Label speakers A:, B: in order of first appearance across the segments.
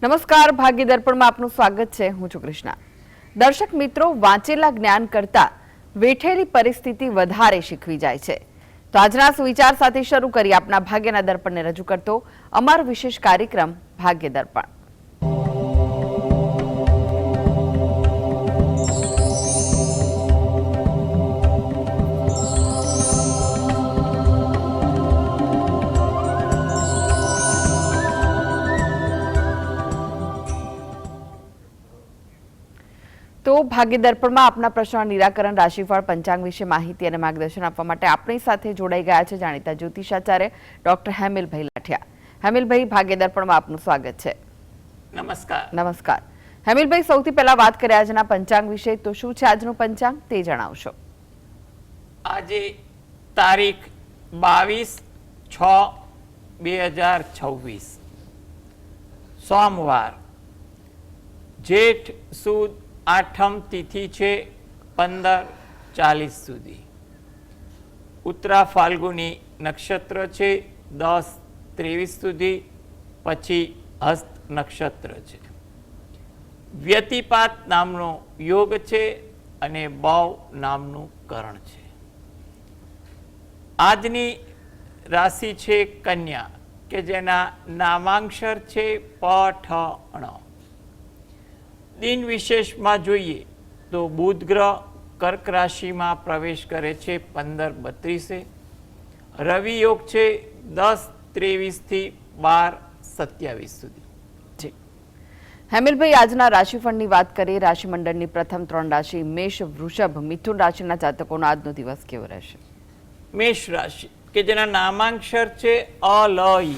A: નમસ્કાર, ભાગ્ય દર્પણમાં આપનું સ્વાગત છે. હું છું કૃષ્ણા. દર્શક મિત્રો, વાંચેલા જ્ઞાન કરતા વેઠેલી પરિસ્થિતિ વધારે શીખવી જાય છે. તો આજના સુવિચાર સાથે શરૂ કરી આપના ભાગ્યના દર્પણને રજૂ કરતો અમારો વિશેષ કાર્યક્રમ ભાગ્ય દર્પણ. તો ભાગ્ય દર્પણમાં આપના પ્રશ્નોના નિરાકરણ, રાશિફળ, પંચાંગ વિશે માહિતી અને માર્ગદર્શન આપવા માટે આપણી સાથે જોડાઈ ગયા છે જાણીતા જ્યોતિષાચાર્ય ડોક્ટર હેમિલભાઈ લાઠિયા. હેમિલભાઈ, ભાગ્ય દર્પણમાં આપનું સ્વાગત છે.
B: નમસ્કાર.
A: નમસ્કાર હેમિલભાઈ, સૌથી પહેલા વાત કરીએ આજના પંચાંગ વિશે. તો શું છે આજનું પંચાંગ તે જણાવશો?
B: આજે તારીખ 22/6/2026 સોમવાર, જેઠ સુદ આઠમ તિથિ છે 15:40 સુધી. ઉત્તરા ફાલ્ગુની નક્ષત્ર છે 10:23 સુધી, પછી હસ્ત નક્ષત્ર છે. વ્યતિપાત નામનો યોગ છે અને બવ નામનું કરણ છે. આજની રાશિ છે કન્યા, કે જેના નામાંક્ષર છે પ-ઠ-ણ. દિન વિશેષમાં જોઈએ તો બુધ ગ્રહ કર્ક રાશિમાં પ્રવેશ કરે છે 15:32. રવિ યોગ છે 10:23 થી 12:27 સુધી.
A: જી હેમિલભાઈ, આજના રાશિફળની વાત કરીએ. રાશિમંડળની પ્રથમ 3 રાશિ મેષ, વૃષભ, મિથુન રાશિના જાતકોનો આજનો દિવસ કેવો રહેશે?
B: મેષ રાશિ, કે જેના નામાંક્ષર છે અ-લ-ઈ.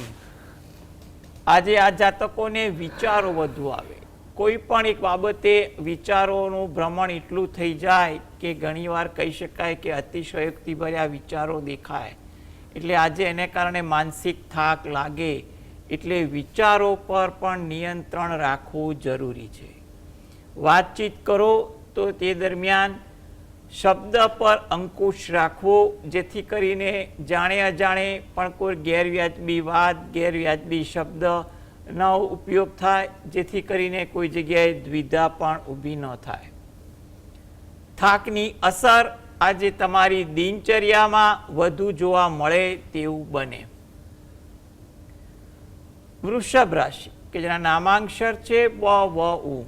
B: આજે આ જાતકોને વિચારો વધુ આવે. કોઈ પણ એક બાબતે વિચારોનું ભ્રમણ એટલું થઈ જાય કે ઘણીવાર કહી શકાય કે અતિશયોક્તિભર્યા વિચારો દેખાય. એટલે આજે એને કારણે માનસિક થાક લાગે. એટલે વિચારો પર પણ નિયંત્રણ રાખવું જરૂરી છે. વાતચીત કરો તો તે દરમિયાન શબ્દ પર અંકુશ રાખવો, જેથી કરીને જાણે અજાણે પણ કોઈ ગેરવ્યાજબી વાત, ગેરવ્યાજબી શબ્દ ન ઉપયોગ થાય, જેથી કરીને કોઈ જગ્યાએ દ્વિધા પણ ઊભી ન થાય. થાકની અસર આજે તમારી દિનચર્યામાં વધુ જોવા મળે તેવું બને. વૃષભ રાશિ, કે જેના નામાંક્ષર છે બ-વ-ઉ.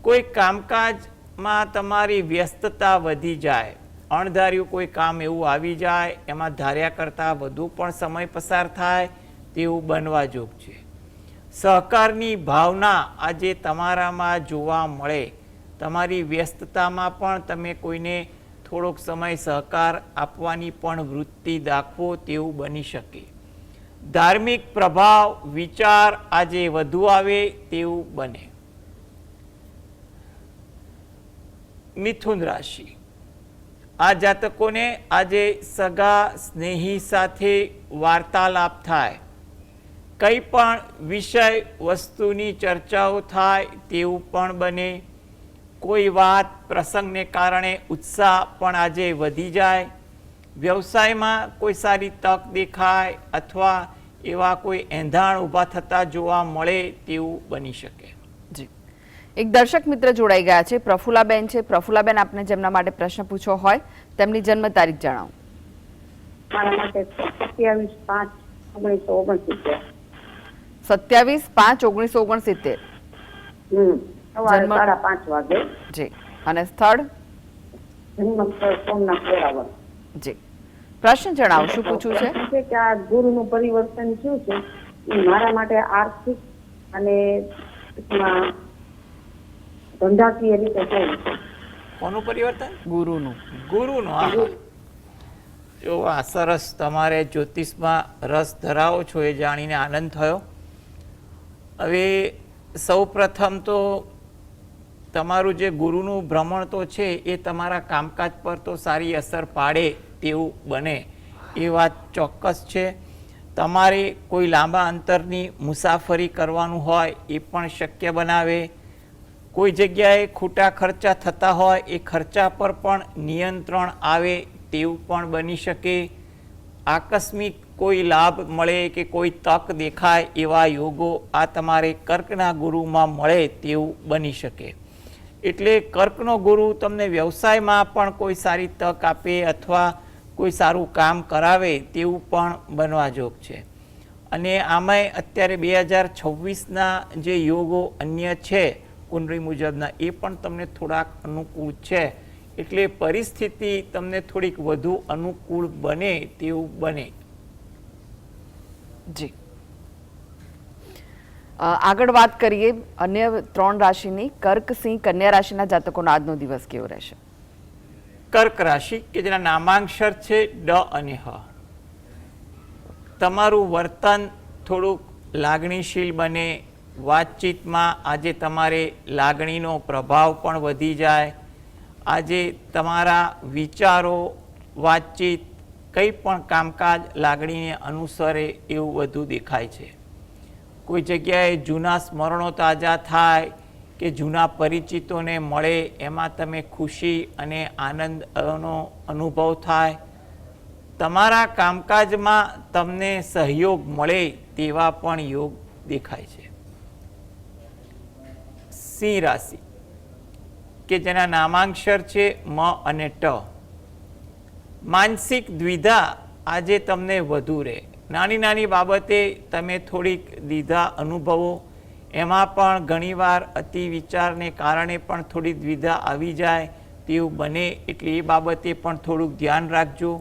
B: કોઈ કામકાજમાં તમારી વ્યસ્તતા વધી જાય. અણધાર્યું કોઈ કામ એવું આવી જાય, એમાં ધાર્યા કરતાં વધુ પણ સમય પસાર થાય તેવું બનવા જોગ છે. સહકારની ભાવના આજે તમારામાં જોવા મળે. તમારી વ્યસ્તતામાં પણ તમે કોઈને થોડોક સમય સહકાર આપવાની પણ વૃત્તિ દાખવો તેવું બની શકે. ધાર્મિક પ્રભાવ, વિચાર આજે વધુ આવે તેવું બને. મિથુન રાશિ, આ જાતકોને આજે સગા સ્નેહી સાથે વાર્તાલાપ થાય. કંઈ પણ વિષય વસ્તુની ચર્ચાઓ થાય તેવું પણ બને. કોઈ વાત પ્રસંગને કારણે ઉત્સાહ પણ આજે વધી જાય. વ્યવસાયમાં કોઈ સારી તક દેખાય અથવા એવા કોઈ એંધાણ ઊભા થતા જોવા મળે તેવું બની શકે.
A: જી, એક દર્શક મિત્ર જોડાઈ ગયા છે, પ્રફુલાબેન છે. પ્રફુલાબેન, આપને જેમના માટે પ્રશ્ન પૂછવો હોય તેમની જન્મ તારીખ જણાવો.
C: મારા માટે 27/5/1969.
A: 27/5/1969.
C: સવારે 5:30 વાગે.
A: જી. અને સ્થળ?
C: જન્મસ્થળ સોમનાથ વેરાવળ.
A: જી. પ્રશ્ન જણાવો, શું પૂછવું છે?
C: કે આ ગુરુનું પરિવર્તન શું છે એ મારા માટે આર્થિક અને ધંધાકીય રીતે કેવું છે?
B: કોનું પરિવર્તન?
A: ગુરુનું.
B: ગુરુનું. હા, જો આ સરસ, તમારે જ્યોતિષમાં રસ ધરાવો છો એ જાણીને આનંદ થયો. હવે સૌ પ્રથમ તો તમારું જે ગુરુનું ભ્રમણ તો છે એ તમારા કામકાજ પર તો સારી અસર પાડે તેવું બને એ વાત ચોક્કસ છે. તમારે કોઈ લાંબા અંતરની મુસાફરી કરવાનું હોય એ પણ શક્ય બનાવે. કોઈ જગ્યાએ ખોટા ખર્ચા થતા હોય એ ખર્ચા પર પણ નિયંત્રણ આવે તેવું પણ બની શકે. આકસ્મિક કોઈ લાભ મળે કે કોઈ તક દેખાય એવા યોગો આ તમારે કર્કના ગુરુમાં મળે તેવું બની શકે. એટલે કર્કનો ગુરુ તમને વ્યવસાયમાં પણ કોઈ સારી તક આપે અથવા કોઈ સારું કામ કરાવે તેવું પણ બનવા જોગ છે. અને આમાંય અત્યારે 2026ના જે યોગો અન્ય છે કુંડળી મુજબના એ પણ તમને થોડાક અનુકૂળ છે. એટલે પરિસ્થિતિ તમને થોડીક વધુ અનુકૂળ બને તેવું બને.
A: જી, આગળ વાત કરીએ અન્ય 3 રાશિની. કર્ક, સિંહ, કન્યા રાશિના જાતકોનો આજનો દિવસ કેવો રહેશે?
B: કર્ક રાશિ કે જેના નામાંક્ષર છે ડ અને હ. તમારું વર્તન થોડુંક લાગણીશીલ બને. વાતચીતમાં આજે તમારે લાગણીનો પ્રભાવ પણ વધી જાય. આજે તમારા વિચારો, વાતચીત, કંઈ પણ કામકાજ લાગણીને અનુસરે એવું વધુ દેખાય છે. કોઈ જગ્યાએ જૂના સ્મરણો તાજા થાય કે જૂના પરિચિતોને મળે એમાં તમે ખુશી અને આનંદનો અનુભવ થાય. તમારા કામકાજમાં તમને સહયોગ મળે તેવા પણ યોગ દેખાય છે. સિંહ રાશિ કે જેના નામાંક્ષર છે મ અને ટ. માનસિક દ્વિધા આજે તમને વધુ રહે. નાની નાની બાબતે તમે થોડીક દ્વિધા અનુભવો. એમાં પણ ઘણીવાર અતિ વિચારને કારણે પણ થોડી દ્વિધા આવી જાય તેવું બને. એટલે એ બાબતે પણ થોડુંક ધ્યાન રાખજો.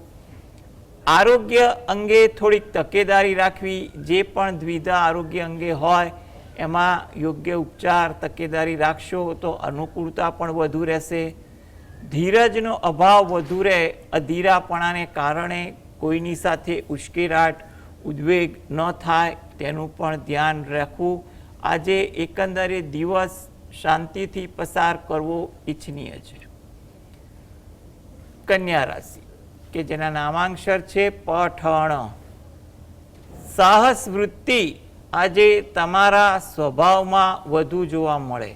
B: આરોગ્ય અંગે થોડીક તકેદારી રાખવી. જે પણ દ્વિધા આરોગ્ય અંગે હોય એમાં યોગ્ય ઉપચાર તકેદારી રાખશો તો અનુકૂળતા પણ વધુ રહેશે. ધીરજનો અભાવ વધુ રહે. અધીરાપણાને કારણે કોઈની સાથે ઉશ્કેરાટ, ઉદ્વેગ ન થાય તેનું પણ ધ્યાન રાખવું. આજે એકંદરે દિવસ શાંતિથી પસાર કરવો ઈચ્છનીય છે. કન્યા રાશિ કે જેના નામાંક્ષર છે પઠણ. સાહસ વૃત્તિ આજે તમારા સ્વભાવમાં વધુ જોવા મળે.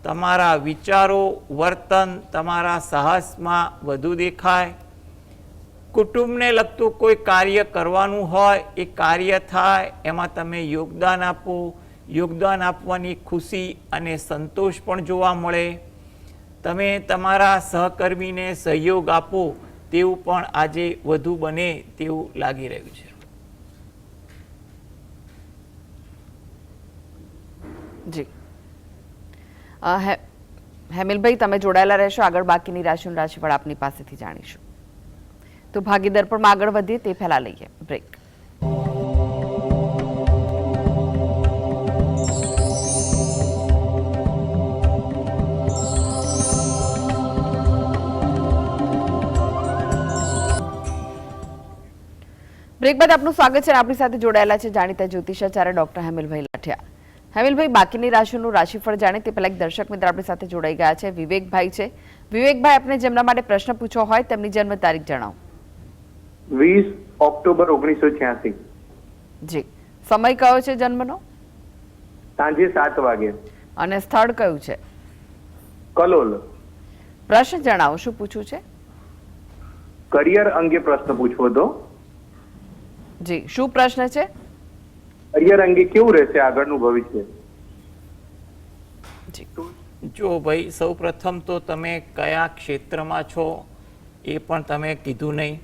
B: તમારા વિચારો, વર્તન તમારા સાહસમાં વધુ દેખાય. કુટુંબને લગતું કોઈ કાર્ય કરવાનું હોય એ કાર્ય થાય એમાં તમે યોગદાન આપો. યોગદાન આપવાની ખુશી અને સંતોષ પણ જોવા મળે. તમે તમારા સહકર્મીને સહયોગ આપો તેવું પણ આજે વધુ બને તેવું લાગી રહ્યું છે.
A: જી, હેમિલભાઈ તમે જોડાયેલા રહેશો. આગળ બાકીની રાશિનું રાશિફળ આપની પાસેથી જાણીશું. તો ભાગ્ય દર્પણમાં આગળ વધીએ તે પહેલા લઈએ બ્રેક. બ્રેક બાદ આપનું સ્વાગત છે. આપણી સાથે જોડાયેલા છે જાણીતા જ્યોતિષાચાર્ય ડોક્ટર હેમિલભાઈ લાઠિયા. હેમિલભાઈ, બાકીની રાશિનું રાશિફળ જાણે તે પહેલા એક દર્શક મિત્ર આપણી સાથે જોડાઈ ગયા છે. વિવેકભાઈ છે. વિવેકભાઈ, આપને જેમના માટે પ્રશ્ન પૂછવો હોય તેમની જન્મ તારીખ જણાવો.
D: 20 ઓક્ટોબર 1986.
A: જી, સમય કયો છે જન્મનો?
D: સાંજે 7 વાગે.
A: અને સ્થળ કયું છે?
D: કલોલ.
A: પ્રશ્ન જણાવો, શું પૂછવું છે?
D: કરિયર અંગે પ્રશ્ન પૂછવો હતો.
A: જી, શું પ્રશ્ન છે?
D: કરિયર અંગે કેવું રહેશે આગળનું ભવિષ્ય?
A: જી,
B: જો ભાઈ, સૌ પ્રથમ તો તમે કયા ક્ષેત્રમાં છો એ પણ તમે કીધું નહીં.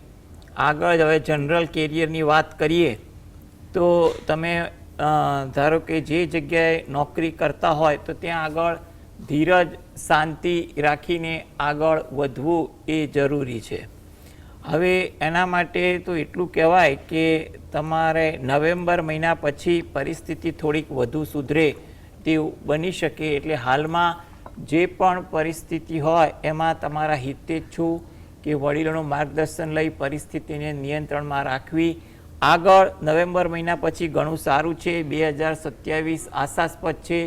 B: આગળ હવે જનરલ કેરિયરની વાત કરીએ તો તમે ધારો કે જે જગ્યાએ નોકરી કરતા હોય તો ત્યાં આગળ ધીરજ, શાંતિ રાખીને આગળ વધવું એ જરૂરી છે. હવે એના માટે તો એટલું કહેવાય કે તમારે નવેમ્બર મહિના પછી પરિસ્થિતિ થોડીક વધુ સુધરે તેવું બની શકે. એટલે હાલમાં જે પણ પરિસ્થિતિ હોય એમાં તમારા હિતેચ્છુ કે વડીલોનું માર્ગદર્શન લઈ પરિસ્થિતિને નિયંત્રણમાં રાખવી. આગળ નવેમ્બર મહિના પછી ઘણું સારું છે. 2027 આશાસ્પદ છે.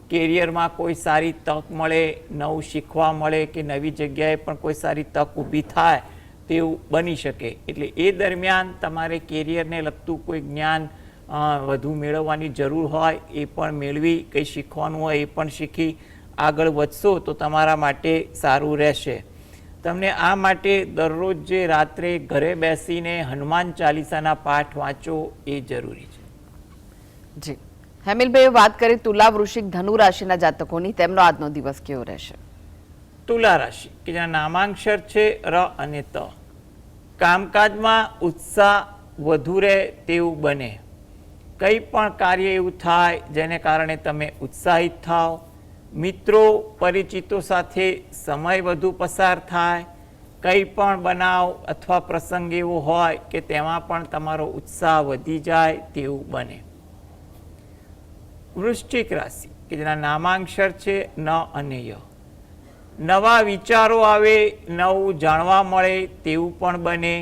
B: કેરિયરમાં કોઈ સારી તક મળે, નવું શીખવા મળે કે નવી જગ્યાએ પણ કોઈ સારી તક ઊભી થાય તેવું બની શકે. એટલે એ દરમિયાન તમારે કેરિયરને લગતું કોઈ જ્ઞાન વધુ મેળવવાની જરૂર હોય એ પણ મેળવી, કંઈ શીખવાનું હોય એ પણ શીખી આગળ વધશો તો તમારા માટે સારું રહેશે. તમને આ માટે દરરોજ જે રાત્રે ઘરે બેસીને હનુમાન ચાલીસાના પાઠ વાંચો એ જરૂરી છે.
A: જી હેમિલભાઈ, વાત કરી તુલા, વૃશ્ચિક, ધનુ રાશિના જાતકોની, તેમનો આજનો દિવસ કેવો રહેશે?
B: તુલા રાશિ કે જેના નામાંક્ષર છે ર અને ત. કામકાજમાં ઉત્સાહ વધુ રહે તેવું બને. કંઈ પણ કાર્ય એવું થાય જેને કારણે તમે ઉત્સાહિત થાવ. મિત્રો પરિચિતો સાથે સમય વધુ પસાર થાય. કંઈ પણ બનાવ અથવા પ્રસંગ એવો હોય કે તેમાં પણ તમારો ઉત્સાહ વધી જાય તેવું બને. વૃશ્ચિક રાશિ કે જેના નામાંક્ષર છે ન અને ય. નવા વિચારો આવે, નવું જાણવા મળે તેવું પણ બને.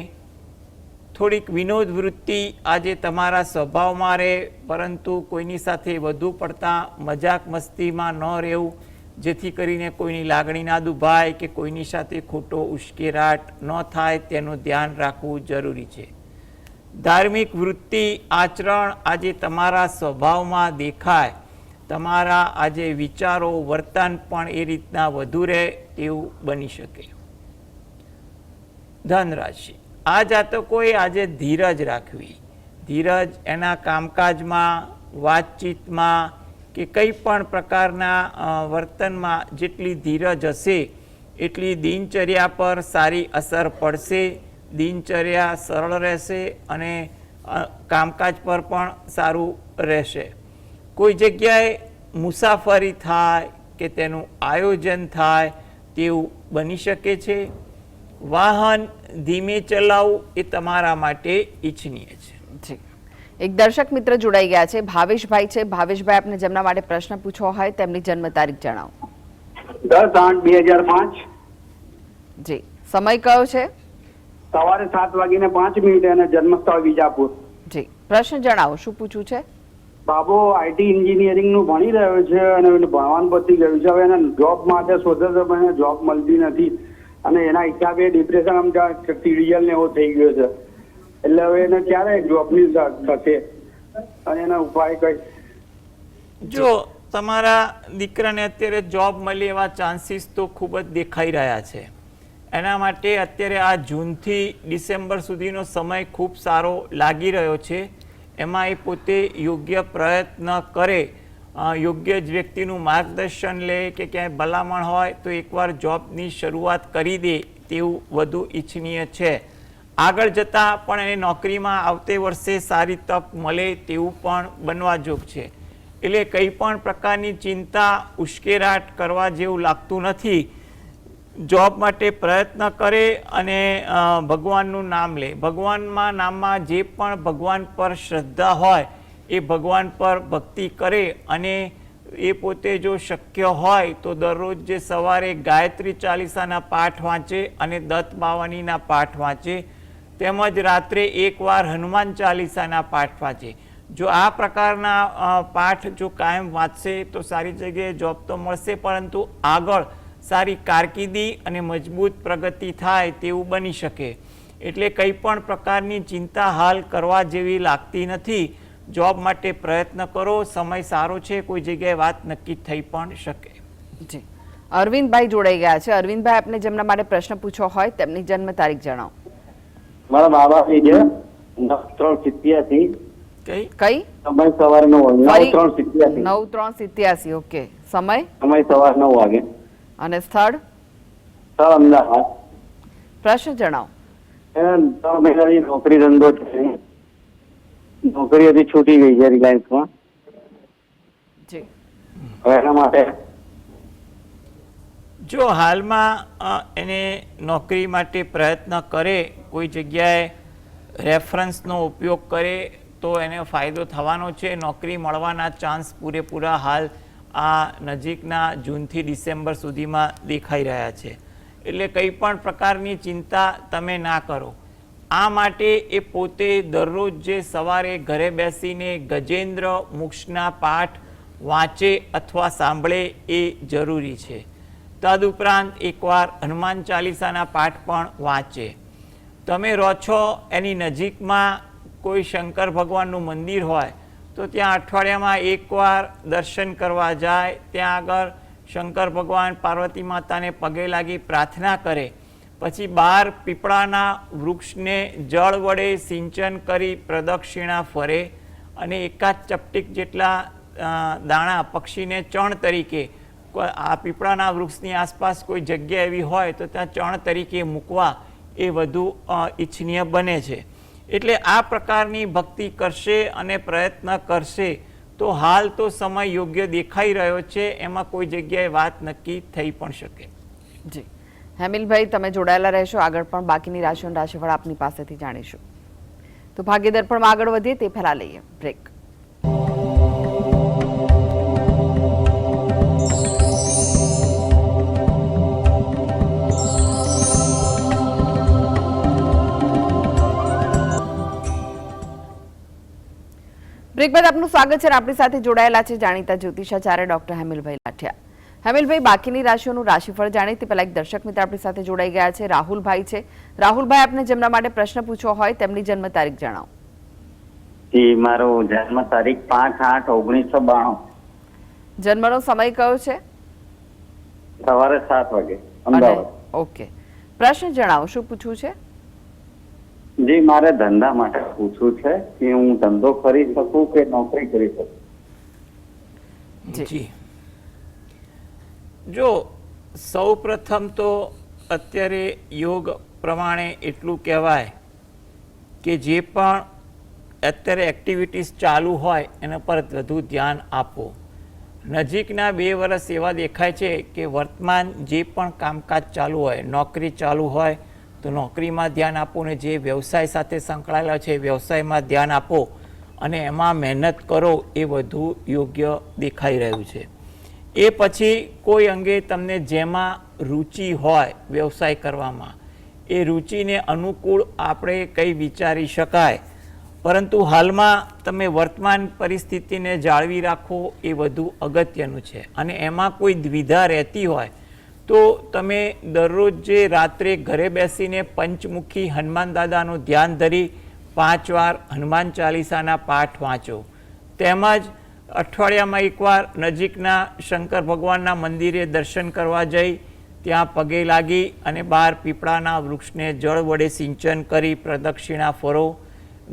B: થોડીક વિનોદ વૃત્તિ આજે તમારા સ્વભાવમાં રહે, પરંતુ કોઈની સાથે વધુ પડતા મજાક મસ્તીમાં ન રહેવું, જેથી કરીને કોઈની લાગણી ના દુભાય કે કોઈની સાથે ખોટો ઉશ્કેરાટ ન થાય તેનું ધ્યાન રાખવું જરૂરી છે. ધાર્મિક વૃત્તિ આચરણ આજે તમારા સ્વભાવમાં દેખાય. તમારા આજે વિચારો વર્તન પણ એ રીતના વધુ રહે તેવું બની શકે. ધન રાશિ, આ જાતકોએ આજે ધીરજ રાખવી. ધીરજ એના કામકાજમાં, વાતચીતમાં કે કંઈ પણ પ્રકારના વર્તનમાં જેટલી ધીરજ હશે એટલી દિનચર્યા પર સારી અસર પડશે. દિનચર્યા સરળ રહેશે અને કામકાજ પર પણ સારું રહેશે. કોઈ જગ્યાએ મુસાફરી થાય કે તેનું આયોજન થાય તેવું બની શકે છે. વાહન ધીમે ચલાવવું એ તમારા માટે ઈચ્છનીય છે.
A: જી, એક દર્શક મિત્ર જોડાઈ ગયા છે, ભાવેશભાઈ છે. ભાવેશભાઈ, આપને જેમના માટે પ્રશ્ન પૂછવો હોય તેમની જન્મ તારીખ જણાવો.
E: 10/8/2005.
A: જી, સમય કયો છે?
E: સવારે 7:05 અને જન્મસ્થળ વિજાપુર.
A: જી, પ્રશ્ન જણાવો, શું પૂછવું છે?
E: બાબો આઈટી એન્જિનિયરિંગ નું ભણી રહ્યો છે અને એને ભણવાનું પતી ગયું છે. હવે એને જોબ માટે શોધે છે પણ એને જોબ મળતી નથી અને એના હિસાબે ડિપ્રેશન આમ સીરિયલ ને એવો થઈ ગયો છે. એટલે હવે એને ક્યારે જોબની થશે અને એના ઉપાય કઈ?
B: જો તમારા દીકરાને અત્યારે જોબ મળી એવા ચાન્સીસ તો ખૂબ જ દેખાઈ રહ્યા છે. એના માટે અત્યારે આ જૂનથી ડિસેમ્બર સુધીનો સમય ખૂબ સારો લાગી રહ્યો છે. એમાં એ પોતે યોગ્ય પ્રયત્ન કરે, યોગ્ય જ વ્યક્તિનું માર્ગદર્શન લે કે ક્યાંય ભલામણ હોય તો એકવાર જોબની શરૂઆત કરી દે તેવું વધુ ઈચ્છનીય છે. આગળ જતાં પણ એને નોકરીમાં આવતે વર્ષે સારી તક મળે તેવું પણ બનવા જોગ છે. એટલે કંઈ પણ પ્રકારની ચિંતા, ઉશ્કેરાટ કરવા જેવું લાગતું નથી. જોબ માટે પ્રયત્ન કરે અને ભગવાનનું નામ લે. ભગવાનમાં નામમાં જે પણ ભગવાન પર શ્રદ્ધા હોય એ ભગવાન પર ભક્તિ કરે અને એ પોતે જો શક્ય હોય તો દરરોજ જે સવારે ગાયત્રી ચાલીસાના પાઠ વાંચે અને દત્ત બાવાનીના પાઠ વાંચે, તેમજ રાત્રે એકવાર હનુમાન ચાલીસાના પાઠ વાંચે. જો આ પ્રકારના પાઠ જો કાયમ વાંચશે તો સારી જગ્યાએ જોબ તો મળશે, પરંતુ આગળ સારી કારકિર્દી અને મજબૂત પ્રગતિ થાય તેવું બની શકે. એટલે કંઈ પણ પ્રકારની ચિંતા હાલ કરવા જેવી લાગતી નથી. જોબ માટે પ્રયત્ન કરો, સમય સારો છે, કોઈ જગ્યાએ વાત નક્કી થઈ પણ શકે.
A: જી, અરવિંદભાઈ જોડાઈ ગયા છે. અરવિંદભાઈ, આપને જેમના માટે પ્રશ્ન પૂછવો હોય તેમની જન્મ તારીખ જણાવો.
E: મારા બાબા છે 9/3/87.
A: કઈ?
E: સમય સવારે 9:3/87.
A: 9/3/87. ઓકે. સમય?
E: સમય સવારે 9 વાગે.
A: અને સ્થળ?
E: સ્થળ અમદાવાદ.
A: પ્રશ્ન જણાવો.
E: 3 મહિનાની નોકરી ધંધો છે. નોકરી હજી છૂટી ગઈ છે રિલાયન્સમાં.
A: જી,
B: હવે એના માટે જો હાલમાં એને નોકરી માટે પ્રયત્ન કરે, કોઈ જગ્યાએ રેફરન્સનો ઉપયોગ કરે તો એને ફાયદો થવાનો છે. નોકરી મળવાના ચાન્સ પૂરેપૂરા હાલ આ નજીકના જૂનથી ડિસેમ્બર સુધીમાં દેખાઈ રહ્યા છે. એટલે કંઈ પણ પ્રકારની ચિંતા તમે ના કરો. આ માટે એ પોતે દરરોજ જે સવારે ઘરે બેસીને ગજેન્દ્ર મોક્ષના પાઠ વાંચે અથવા સાંભળે એ જરૂરી છે. તદુપરાંત એકવાર હનુમાન ચાલીસાના પાઠ પણ વાંચે. તમે રહો છો એની નજીકમાં કોઈ શંકર ભગવાનનું મંદિર હોય તો ત્યાં અઠવાડિયામાં એકવાર દર્શન કરવા જાય. ત્યાં આગળ શંકર ભગવાન, પાર્વતી માતાને પગે લાગી પ્રાર્થના કરે પછી 12 પીપળાના વૃક્ષને જળ વડે સિંચન કરી પ્રદક્ષિણા ફરે અને એકાદ ચપટીક જેટલા દાણા પક્ષીને ચણ તરીકે આ પીપળાના વૃક્ષની આસપાસ કોઈ જગ્યા એવી હોય તો ત્યાં ચણ તરીકે મૂકવા એ વધુ ઈચ્છનીય બને છે. એટલે આ પ્રકારની ભક્તિ કરશે અને પ્રયત્ન કરશે તો હાલ તો સમય યોગ્ય દેખાઈ રહ્યો છે, એમાં કોઈ જગ્યાએ વાત નક્કી થઈ પણ શકે.
A: જી હેમિલભાઈ, તમે જોડાયેલા રહેશો, આગળ પણ બાકીની રાશિઓનું રાશિફળ આપની પાસેથી જાણીશું. તો ભાગ્ય દર્પણમાં આગળ વધીએ તે પહેલા લઈએ બ્રેક. બ્રેક બાદ આપનું સ્વાગત છે. આપણી સાથે જોડાયેલા છે જાણીતા જ્યોતિષાચાર્ય ડોક્ટર હેમિલભાઈ લાઠિયા. હેમિલભાઈ, બાકીની રાશિઓનું રાશિફળ જાણીએ તે પહેલા એક દર્શક મિત્ર આપણી સાથે જોડાઈ ગયા છે, રાહુલભાઈ છે. રાહુલભાઈ, આપને જેમના માટે પ્રશ્ન પૂછવો હોય તેમની જન્મ તારીખ જણાવો.
F: જી, મારો જન્મ તારીખ 5/8/1992.
A: જન્મનો સમય કયો છે?
F: સવારે 7 વાગે,
A: અને
F: અમદાવાદ.
A: ઓકે, પ્રશ્ન જણાવો, શું પૂછવું છે?
F: જી, મારે ધંધા માટે પૂછવું છે કે હું ધંધો કરી શકું કે નોકરી કરી શકું.
B: જી, જો સૌ પ્રથમ તો અત્યારે યોગ પ્રમાણે એટલું કહેવાય કે જે પણ અત્યારે એક્ટિવિટીઝ ચાલુ હોય એના પર વધુ ધ્યાન આપો. નજીકના 2 વર્ષ એવા દેખાય છે કે વર્તમાન જે પણ કામકાજ ચાલુ હોય, નોકરી ચાલુ હોય તો નોકરીમાં ધ્યાન આપો, ને જે વ્યવસાય સાથે સંકળાયેલા છે વ્યવસાયમાં ધ્યાન આપો અને એમાં મહેનત કરો, એ વધુ યોગ્ય દેખાઈ રહ્યું છે. એ પછી કોઈ અંગે તમને જેમાં રુચિ હોય વ્યવસાય કરવામાં, એ રુચિને અનુકૂળ આપણે કંઈ વિચારી શકાય, પરંતુ હાલમાં તમે વર્તમાન પરિસ્થિતિને જાળવી રાખો એ વધુ અગત્યનું છે. અને એમાં કોઈ દ્વિધા રહેતી હોય તો તમે દરરોજ જે રાત્રે ઘરે બેસીને પંચમુખી હનુમાન દાદાનું ધ્યાન ધરી 5 વાર હનુમાન ચાલીસાના પાઠ વાંચો. તેમજ અઠવાડિયામાં એકવાર નજીકના શંકર ભગવાનના મંદિરે દર્શન કરવા જઈ ત્યાં પગે લાગી અને 12 પીપળાના વૃક્ષને જળ વડે સિંચન કરી પ્રદક્ષિણા ફરો.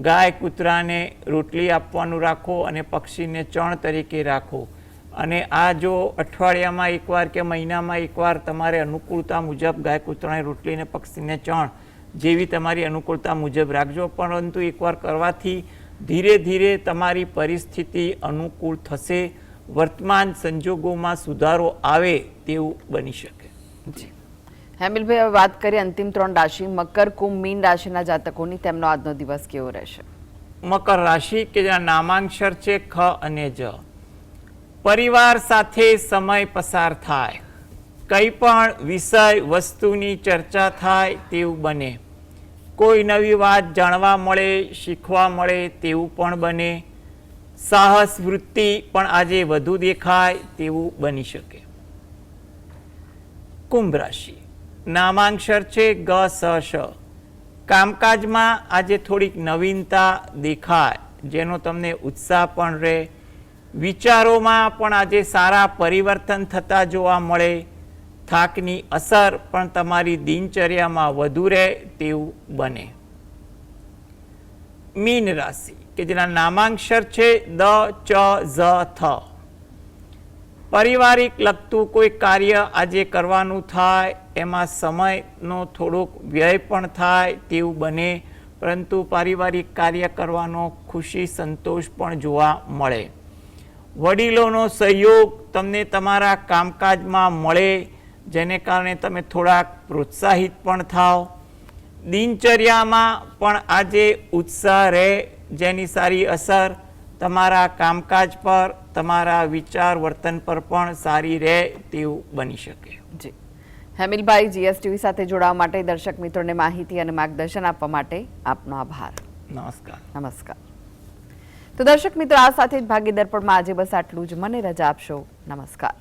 B: ગાય કૂતરાને રોટલી આપવાનું રાખો અને પક્ષીને ચણ તરીકે રાખો. અને આ જો અઠવાડિયામાં એકવાર કે મહિનામાં એકવાર તમારે અનુકૂળતા મુજબ ગાય કૂતરાને રોટલી અને પક્ષીને ચણ જેવી તમારી અનુકૂળતા મુજબ રાખજો. પરંતુ એકવાર કરવાથી ધીરે ધીરે તમારી પરિસ્થિતિ અનુકૂળ થશે, વર્તમાન સંજોગોમાં સુધારો આવે તેવું બની શકે.
A: જી હેમિલભાઈ, હવે વાત કરીએ અંતિમ 3 રાશિ મકર, કુંભ, મીન રાશિના જાતકોની. તેમનો આજનો દિવસ કેવો રહેશે?
B: મકર રાશિ કે જેના નામાંક્ષર છે ખ અને જ. પરિવાર સાથે સમય પસાર થાય, કંઈ પણ વિષય વસ્તુની ચર્ચા થાય તેવું બને, કોઈ નવી વાત જાણવા મળે, શીખવા મળે તેવું પણ બને, સાહસ વૃત્તિ પણ આજે વધુ દેખાય તેવું બની શકે. કુંભ રાશિ, નામાંક્ષર છે ગ સ શ. કામકાજમાં આજે થોડીક નવીનતા દેખાય, જેનો તમને ઉત્સાહ પણ રહે. વિચારોમાં પણ આજે સારા પરિવર્તન થતા જોવા મળે. થાકની અસર પણ તમારી દિનચર્યામાં વધુ રહે તેવું બને. મીન રાશિ કે જેના નામાંક્ષર છે દ ચ ઝ થ. પારિવારિક લગતું કોઈ કાર્ય આજે કરવાનું થાય, એમાં સમયનો થોડોક વ્યય પણ થાય તેવું બને, પરંતુ પારિવારિક કાર્ય કરવાનો ખુશી સંતોષ પણ જોવા મળે. વડીલોનો સહયોગ તમને તમારા કામકાજમાં મળે, જેને કારણે તમે થોડાક પ્રોત્સાહિત પણ થાવ. દિનચર્યામાં પણ આજે ઉત્સાહ રહે, જેની સારી અસર તમારા કામકાજ પર, તમારા વિચાર વર્તન પર પણ સારી રહે તેવું બની શકે.
A: જી હેમિલભાઈ, જીએસટીવી સાથે જોડાવા માટે, દર્શક મિત્રોને માહિતી અને માર્ગદર્શન આપવા માટે આપનો આભાર.
B: નમસ્કાર.
A: નમસ્કાર. તો દર્શક મિત્રો, આ સાથે જ ભાગ્ય દર્પણમાં આજે બસ આટલું જ. મને રજા આપશો. નમસ્કાર.